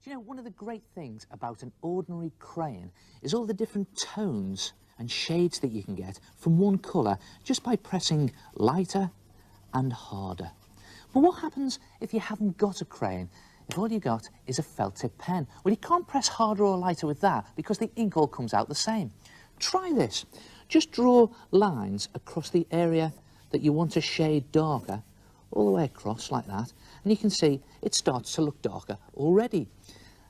Do you know, one of the great things about an ordinary crayon is all the different tones and shades that you can get from one colour just by pressing lighter and harder. But what happens if you haven't got a crayon? If all you got is a felt tip pen? Well, you can't press harder or lighter with that because the ink all comes out the same. Try this. Just draw lines across the area that you want to shade darker, all the way across like that, and you can see it starts to look darker already.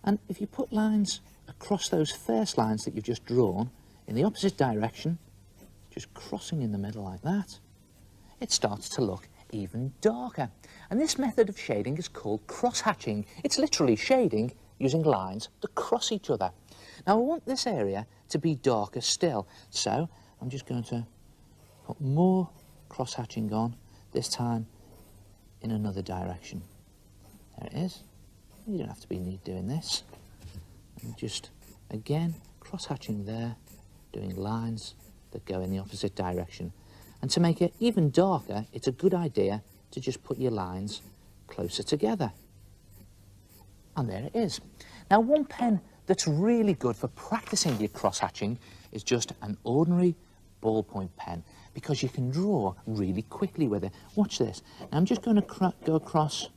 And if you put lines across those first lines that you've just drawn in the opposite direction, just crossing in the middle like that, it starts to look even darker. And this method of shading is called cross-hatching. It's literally shading using lines that cross each other. Now I want this area to be darker still, so I'm just going to put more cross-hatching on, this time in another direction. There it is. You don't have to be neat doing this. And just, again, cross-hatching there, doing lines that go in the opposite direction. And to make it even darker, it's a good idea to just put your lines closer together. And there it is. Now, one pen that's really good for practicing your cross-hatching is just an ordinary ballpoint pen, because you can draw really quickly with it. Watch this. Now, I'm just going to go across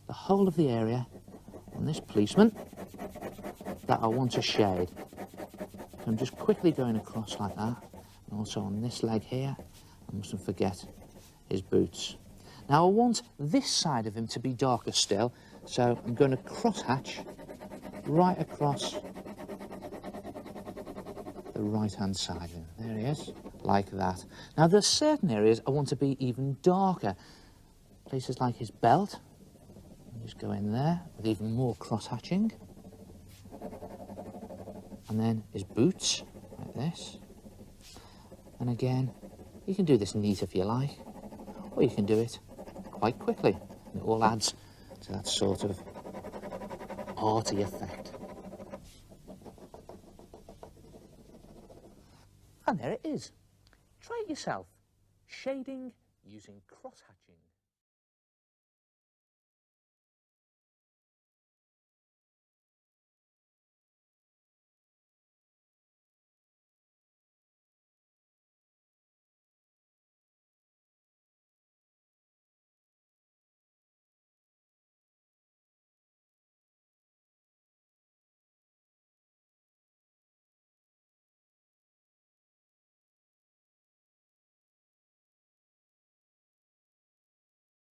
the whole of the area on this policeman that I want to shade. So I'm just quickly going across like that, and also on this leg here. I mustn't forget his boots. Now I want this side of him to be darker still, so I'm going to cross-hatch right across the right-hand side of him. There he is, like that. Now there's certain areas I want to be even darker. Places like his belt. Just go in there with even more cross-hatching. And then his boots, like this. And again, you can do this neat if you like, or you can do it quite quickly. And it all adds to that sort of arty effect. And there it is. Try it yourself. Shading using cross-hatching.